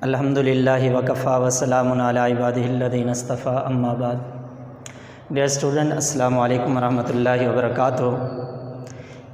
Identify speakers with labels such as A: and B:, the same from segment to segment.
A: Alhamdulillah wa kafa wa salamun ala ibadihi alladhina istafa amma ba'd. Dear student, Assalamu alaikum wa rahmatullahi wa barakatuh.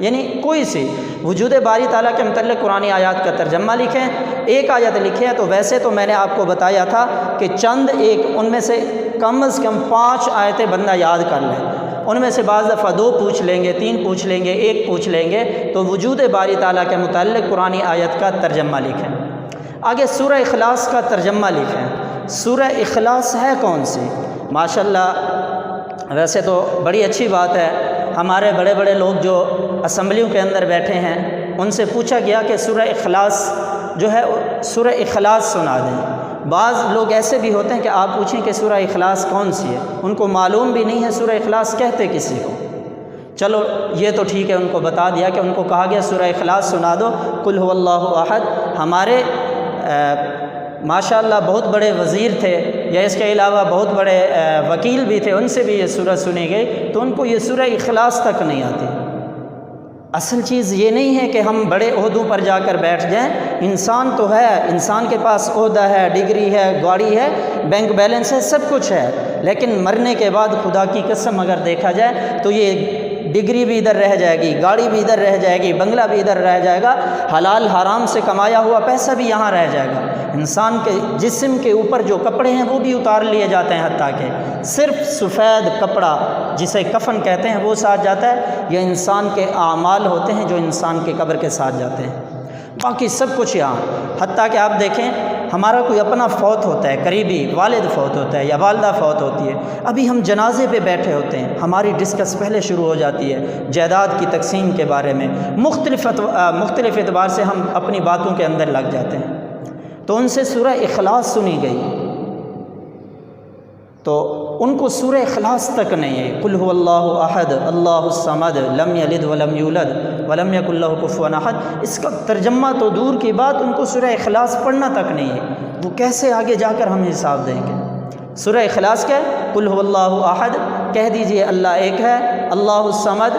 A: یعنی کوئی سی وجود باری تعالیٰ کے متعلق قرآن آیات کا ترجمہ لکھیں، ایک آیت لکھیں تو ویسے تو میں نے آپ کو بتایا تھا کہ چند ایک ان میں سے کم از کم 5 آیتیں بندہ یاد کر لے، ان میں سے بعض دفعہ 2 پوچھ لیں گے، 3 پوچھ لیں گے، 1 پوچھ لیں گے، تو وجود باری تعالیٰ کے متعلق قرآن آیت کا ترجمہ لکھیں۔ آگے سورہ اخلاص کا ترجمہ لکھیں۔ سورہ اخلاص ہے کون سی؟ ماشاءاللہ ویسے تو بڑی اچھی بات ہے، ہمارے بڑے بڑے لوگ جو اسمبلیوں کے اندر بیٹھے ہیں ان سے پوچھا گیا کہ سورہ اخلاص جو ہے سورہ اخلاص سنا دیں۔ بعض لوگ ایسے بھی ہوتے ہیں کہ آپ پوچھیں کہ سورہ اخلاص کون سی ہے، ان کو معلوم بھی نہیں ہے سورہ اخلاص کہتے کسی کو۔ چلو یہ تو ٹھیک ہے، ان کو بتا دیا کہ ان کو کہا گیا سورہ اخلاص سنا دو، قل هو اللہ احد۔ ہمارے ماشاءاللہ بہت بڑے وزیر تھے یا اس کے علاوہ بہت بڑے وکیل بھی تھے، ان سے بھی یہ سورہ سنی گئی تو ان کو یہ سورہ اخلاص تک نہیں آتی۔ اصل چیز یہ نہیں ہے کہ ہم بڑے عہدوں پر جا کر بیٹھ جائیں، انسان تو ہے، انسان کے پاس عہدہ ہے، ڈگری ہے، گاڑی ہے، بینک بیلنس ہے، سب کچھ ہے، لیکن مرنے کے بعد خدا کی قسم اگر دیکھا جائے تو یہ ڈگری بھی ادھر رہ جائے گی، گاڑی بھی ادھر رہ جائے گی، بنگلہ بھی ادھر رہ جائے گا، حلال حرام سے کمایا ہوا پیسہ بھی یہاں رہ جائے گا۔ انسان کے جسم کے اوپر جو کپڑے ہیں وہ بھی اتار لیے جاتے ہیں، حتیٰ کہ صرف سفید کپڑا جسے کفن کہتے ہیں وہ ساتھ جاتا ہے، یہ انسان کے اعمال ہوتے ہیں جو انسان کے قبر کے ساتھ جاتے ہیں، باقی سب کچھ یہاں۔ حتیٰ کہ آپ دیکھیں ہمارا کوئی اپنا فوت ہوتا ہے، قریبی والد فوت ہوتا ہے یا والدہ فوت ہوتی ہے، ابھی ہم جنازے پہ بیٹھے ہوتے ہیں، ہماری ڈسکس پہلے شروع ہو جاتی ہے جائیداد کی تقسیم کے بارے میں، مختلف اعتبار سے ہم اپنی باتوں کے اندر لگ جاتے ہیں، تو ان سے سورہ اخلاص سنی گئی تو ان کو سورہ اخلاص تک نہیں ہے۔ قل هو اللہ احد اللہ الصمد لم یلد ولم یولد ولم یکن لہ کفوا احد، اس کا ترجمہ تو دور کی بات، ان کو سورہ اخلاص پڑھنا تک نہیں ہے، وہ کیسے آگے جا کر ہم حساب دیں گے؟ سورہ اخلاص کیا ہے؟ قل هو اللہ احد، کہہ دیجئے اللہ ایک ہے، اللہ الصمد،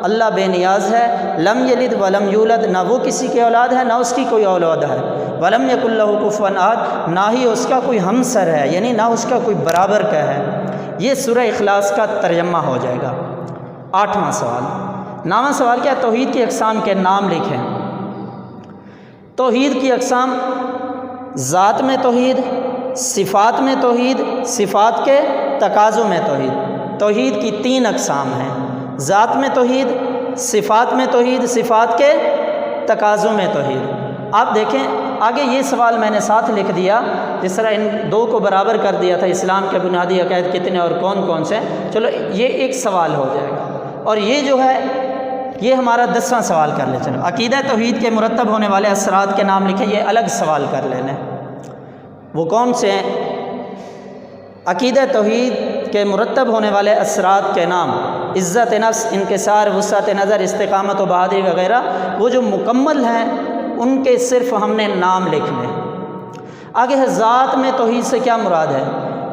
A: اللہ بے نیاز ہے، لم یلد ولم یولد، نہ وہ کسی کی اولاد ہے نہ اس کی کوئی اولاد ہے، ولم یکن لہ کفوا احد، نہ ہی اس کا کوئی ہمسر ہے، یعنی نہ اس کا کوئی برابر کا ہے۔ یہ سورہ اخلاص کا ترجمہ ہو جائے گا۔ 8واں سوال، 9واں سوال کیا ہے؟ توحید کی اقسام کے نام لکھیں۔ توحید کی اقسام: ذات میں توحید، صفات میں توحید، صفات کے تقاضوں میں توحید۔ توحید کی 3 اقسام ہیں، ذات میں توحید، صفات میں توحید، صفات کے تقاضوں میں توحید۔ آپ دیکھیں آگے یہ سوال میں نے ساتھ لکھ دیا، جس طرح ان 2 کو برابر کر دیا تھا، اسلام کے بنیادی عقائد کتنے اور کون کون سے، چلو یہ ایک سوال ہو جائے گا، اور یہ جو ہے یہ ہمارا 10واں سوال کر لیں۔ چلو عقیدہ توحید کے مرتب ہونے والے اثرات کے نام لکھیں، یہ الگ سوال کر لینا، وہ کون سے ہیں؟ عقیدہ توحید کے مرتب ہونے والے اثرات کے نام: عزت نفس، انکسار، وسعت نظر، استقامت و بہادری وغیرہ، وہ جو مکمل ہیں ان کے صرف ہم نے نام لکھنے۔ آگے ہے ذات میں توحید سے کیا مراد ہے،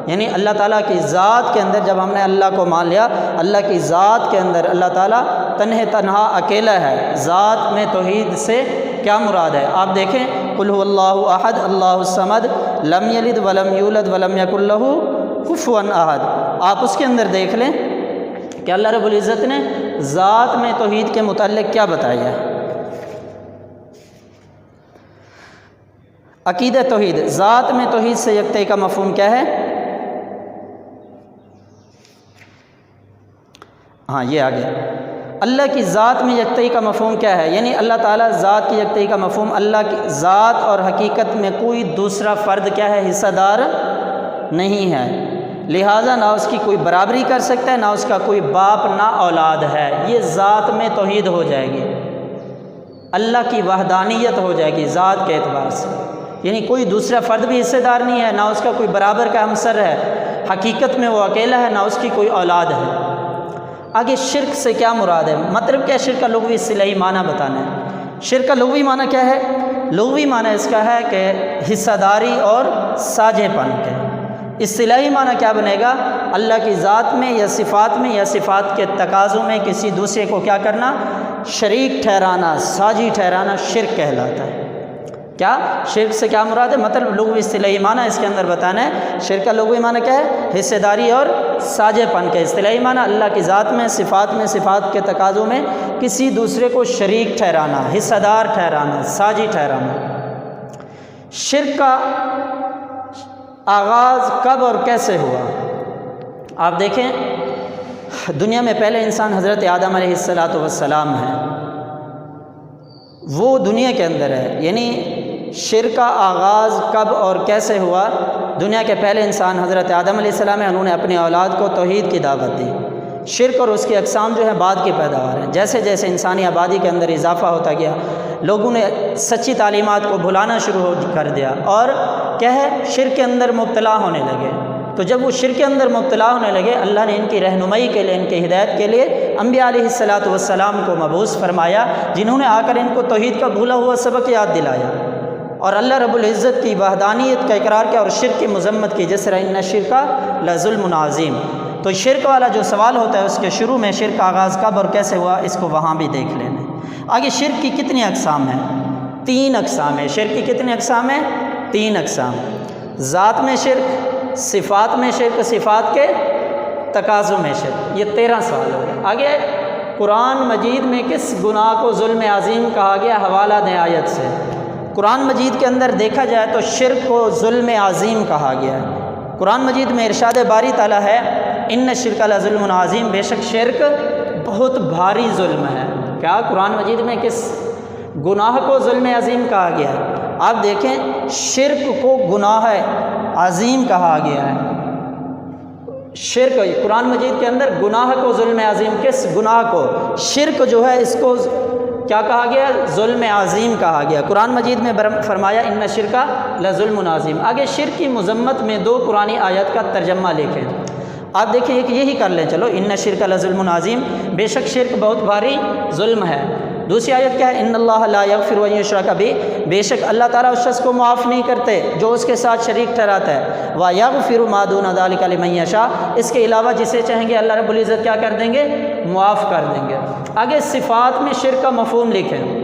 A: یعنی اللہ تعالیٰ کی ذات کے اندر جب ہم نے اللہ کو مان لیا، اللہ کی ذات کے اندر اللہ تعالیٰ تنہا اکیلا ہے، ذات میں توحید سے کیا مراد ہے؟ آپ دیکھیں قل هو اللہ احد اللہ الصمد لم یلد ولم یولد ولم یکن لہ کفوا احد، آپ اس کے اندر دیکھ لیں کہ اللہ رب العزت نے ذات میں توحید کے متعلق کیا بتایا ہے۔ عقیدہ توحید، ذات میں توحید سے یکتئی کا مفہوم کیا ہے؟ ہاں یہ آ گیا۔ اللہ کی ذات میں یکتئی کا مفہوم کیا ہے؟ یعنی اللہ تعالیٰ ذات کی یکتئی کا مفہوم، اللہ کی ذات اور حقیقت میں کوئی دوسرا فرد کیا ہے؟ حصہ دار نہیں ہے، لہٰذا نہ اس کی کوئی برابری کر سکتا ہے، نہ اس کا کوئی باپ نہ اولاد ہے، یہ ذات میں توحید ہو جائے گی، اللہ کی وحدانیت ہو جائے گی ذات کے اعتبار سے، یعنی کوئی دوسرا فرد بھی حصے دار نہیں ہے، نہ اس کا کوئی برابر کا ہمسر ہے، حقیقت میں وہ اکیلا ہے، نہ اس کی کوئی اولاد ہے۔ آگے شرک سے کیا مراد ہے؟ مطلب کیا شرک کا لغوی اصطلاحی معنی بتانا ہے۔ شرک کا لغوی معنی کیا ہے؟ لغوی معنی اس کا ہے کہ حصہ داری اور ساجھے پن کے۔ اصطلاحی معنی کیا بنے گا؟ اللہ کی ذات میں یا صفات کے تقاضوں میں کسی دوسرے کو کیا کرنا؟ شریک ٹھہرانا، ساجی ٹھہرانا شرک کہلاتا ہے۔ کیا شرک سے کیا مراد ہے؟ مطلب لغوی اصطلاحی معنی اس کے اندر بتانا ہے۔ شرک کا لغوی معنی کیا ہے؟ حصے داری اور ساجے پن کا۔ اصطلاحی معنی اللہ کی ذات میں، صفات کے تقاضوں میں کسی دوسرے کو شریک ٹھہرانا، حصہ دار ٹھہرانا، ساجی ٹھہرانا۔ شرک کا آغاز کب اور کیسے ہوا؟ آپ دیکھیں، دنیا میں پہلے انسان حضرت آدم علیہ السلام ہیں، وہ دنیا کے اندر ہے۔ یعنی شرک کا آغاز کب اور کیسے ہوا؟ دنیا کے پہلے انسان حضرت آدم علیہ السلام ہیں، انہوں نے اپنی اولاد کو توحید کی دعوت دی۔ شرک اور اس کی اقسام جو ہے بعد کی پیداوار ہیں۔ جیسے جیسے انسانی آبادی کے اندر اضافہ ہوتا گیا، لوگوں نے سچی تعلیمات کو بھلانا شروع کر دیا اور کیا ہے، شرک کے اندر مبتلا ہونے لگے۔ تو جب وہ شرک کے اندر مبتلا ہونے لگے، اللہ نے ان کی رہنمائی کے لیے، ان کی ہدایت کے لیے انبیاء علیہ السلام کو مبعوث فرمایا، جنہوں نے آ کر ان کو توحید کا بھولا ہوا سبق یاد دلایا اور اللہ رب العزت کی وحدانیت کا اقرار کیا اور شرک کی مذمت کی، جس طرح ان الشرک لظلم عظیم۔ تو شرک والا جو سوال ہوتا ہے اس کے شروع میں شرک کا آغاز کب اور کیسے ہوا، اس کو وہاں بھی دیکھ لینا۔ آگے شرک کی کتنی اقسام ہیں؟ 3 اقسام ہیں۔ شرک کی کتنی اقسام ہیں؟ 3 اقسام۔ ذات میں شرک، صفات میں شرک، صفات کے تقاضوں میں شرک۔ یہ 13 سوال ہو گئے۔ آگے قرآن مجید میں کس گناہ کو ظلم عظیم کہا گیا؟ حوالہ دیں آیت سے۔ قرآن مجید کے اندر دیکھا جائے تو شرک کو ظلم عظیم کہا گیا ہے۔ قرآن مجید میں ارشاد باری تعالیٰ ہے، ان الشرک لظلم عظیم، بے شک شرک بہت بھاری ظلم ہے۔ کیا قرآن مجید میں کس گناہ کو ظلم عظیم کہا گیا ہے؟ آپ دیکھیں، شرک کو گناہ عظیم کہا گیا ہے۔ شرک قرآن مجید کے اندر گناہ کو ظلم عظیم، کس گناہ کو؟ شرک جو ہے اس کو کیا کہا گیا؟ ظلم عظیم کہا گیا۔ قرآن مجید میں فرمایا ان الشرک لظلم عظیم۔ آگے شرک کی مذمت میں 2 قرآنی آیت کا ترجمہ لکھیں۔ آپ دیکھیں ایک یہی کر لیں، چلو، ان الشرک لظلم عظیم، بے شک شرک بہت بھاری ظلم ہے۔ دوسری آیت کیا ہے؟ ان اللہ لا یغفر ان یشرک بہ، بے شک اللہ تعالیٰ اس شخص کو معاف نہیں کرتے جو اس کے ساتھ شریک ٹھہراتا ہے۔ ویغفر ما دون ذلک لمن یشاء، اس کے علاوہ جسے چاہیں گے اللہ رب العزت کیا کر دیں گے؟ معاف کر دیں گے۔ آگے صفات میں شرک کا مفہوم لکھیں۔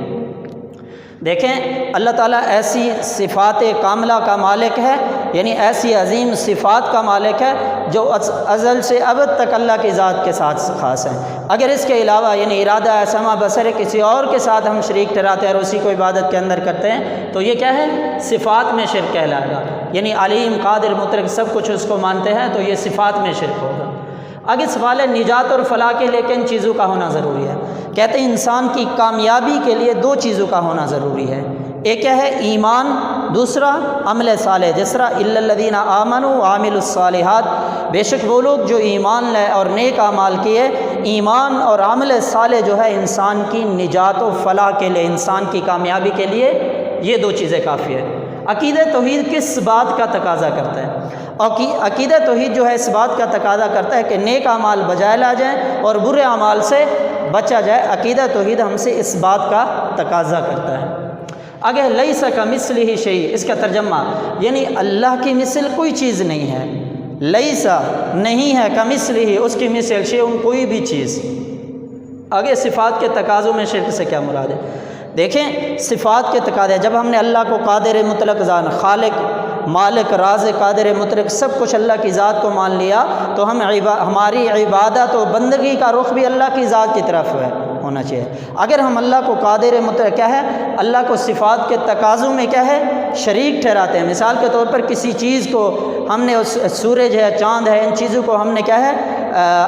A: دیکھیں، اللہ تعالیٰ ایسی صفات کاملہ کا مالک ہے، یعنی ایسی عظیم صفات کا مالک ہے جو ازل سے ابد تک اللہ کی ذات کے ساتھ خاص ہیں۔ اگر اس کے علاوہ یعنی ارادہ، سمع، بصر کسی اور کے ساتھ ہم شریک ٹھہراتے ہیں اور اسی کو عبادت کے اندر کرتے ہیں تو یہ کیا ہے؟ صفات میں شرک کہلائے گا۔ یعنی علیم، قادر، مطلق سب کچھ اس کو مانتے ہیں تو یہ صفات میں شرک ہوگا۔ آگے سوال ہے نجات اور فلاح کے لیے کن چیزوں کا ہونا ضروری ہے؟ کہتے ہیں انسان کی کامیابی کے لیے 2 چیزوں کا ہونا ضروری ہے۔ ایک کیا ہے؟ ایمان، دوسرا عمل صالح۔ جس طرح الا الذین آمنوا وعملوا الصالحات، بے شک وہ لوگ جو ایمان لائے اور نیک اعمال کیے۔ ایمان اور عمل صالح جو ہے انسان کی نجات و فلاح کے لیے، انسان کی کامیابی کے لیے یہ 2 چیزیں کافی ہے۔ عقیدہ توحید کس بات کا تقاضا کرتا ہے؟ عقیدہ توحید جو ہے اس بات کا تقاضا کرتا ہے کہ نیک اعمال بجائے لا جائیں اور برے اعمال سے بچا جائے۔ عقیدہ توحید ہم سے اس بات کا تقاضا کرتا ہے۔ آگے لیس کمثلہ شیء، اس کا ترجمہ یعنی اللہ کی مثل کوئی چیز نہیں ہے۔ لیسا نہیں ہے، کمثلہ اس کی مثل، شیء کوئی بھی چیز۔ آگے صفات کے تقاضوں میں شرک سے کیا مراد ہے؟ دیکھیں، صفات کے تقاضے، جب ہم نے اللہ کو قادر مطلق ذات، خالق، مالک، رازق، قادر مطلق سب کچھ اللہ کی ذات کو مان لیا تو ہماری عبادت و بندگی کا رخ بھی اللہ کی ذات کی طرف ہونا چاہیے۔ اگر ہم اللہ کو قادر مطلق کیا ہے، اللہ کو صفات کے تقاضوں میں کیا ہے، شریک ٹھہراتے ہیں۔ مثال کے طور پر کسی چیز کو ہم نے سورج ہے، چاند ہے، ان چیزوں کو ہم نے کیا ہے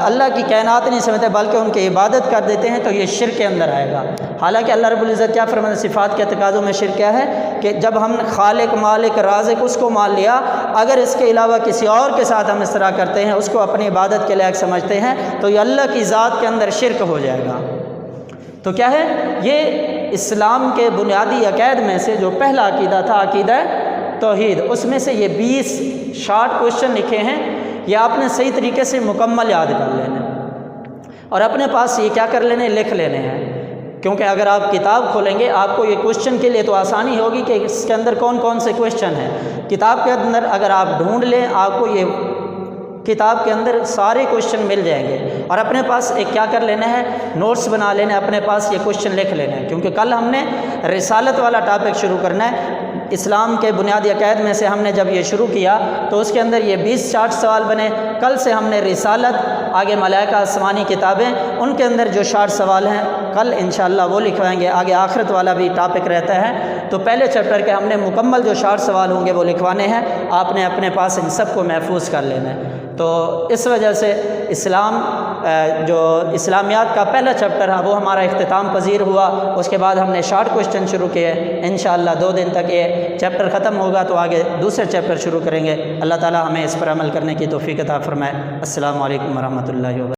A: اللہ کی کائنات نہیں سمجھتے بلکہ ان کی عبادت کر دیتے ہیں تو یہ شرک کے اندر آئے گا۔ حالانکہ اللہ رب العزت کیا فرماتے ہیں؟ صفات کے تقاضوں میں شرک کیا ہے کہ جب ہم نے خالق، مالک، رازق اس کو مان لیا، اگر اس کے علاوہ کسی اور کے ساتھ ہم اس طرح کرتے ہیں، اس کو اپنی عبادت کے لائق سمجھتے ہیں تو یہ اللہ کی ذات کے اندر شرک ہو جائے گا۔ تو کیا ہے یہ اسلام کے بنیادی عقائد میں سے جو پہلا عقیدہ تھا، عقیدہ توحید، اس میں سے یہ 20 شارٹ کوشچن لکھے ہیں، یہ آپ نے صحیح طریقے سے مکمل یاد کر لینے اور اپنے پاس یہ کیا کر لینے، لکھ لینے ہیں۔ کیونکہ اگر آپ کتاب کھولیں گے آپ کو یہ کوشچن کے لیے تو آسانی ہوگی کہ اس کے اندر کون کون سے کوشچن ہیں۔ کتاب کے اندر اگر آپ ڈھونڈ لیں آپ کو یہ کتاب کے اندر سارے کوشچن مل جائیں گے اور اپنے پاس ایک کیا کر لینا ہے، نوٹس بنا لینا ہے، اپنے پاس یہ کوشچن لکھ لینا ہے۔ کیونکہ کل ہم نے رسالت والا ٹاپک شروع کرنا ہے، اسلام کے بنیادی عقائد میں سے ہم نے جب یہ شروع کیا تو اس کے اندر یہ 20-60 سوال بنے۔ کل سے ہم نے رسالت، آگے ملائکہ آسمانی کتابیں، ان کے اندر جو 60 سوال ہیں کل انشاءاللہ وہ لکھوائیں گے۔ آگے آخرت والا بھی ٹاپک رہتا ہے، تو پہلے چیپٹر کے ہم نے مکمل جو 60 سوال ہوں گے وہ لکھوانے ہیں، آپ نے اپنے پاس ان سب کو محفوظ کر لینا ہے۔ تو اس وجہ سے اسلام جو اسلامیات کا پہلا چیپٹر ہے وہ ہمارا اختتام پذیر ہوا۔ اس کے بعد ہم نے شارٹ کوشچن شروع کیے، انشاءاللہ 2 دن تک یہ چیپٹر ختم ہوگا تو آگے دوسرے چیپٹر شروع کریں گے۔ اللہ تعالی ہمیں اس پر عمل کرنے کی توفیق عطا فرمائے۔ السلام علیکم ورحمۃ اللہ وبرکاتہ۔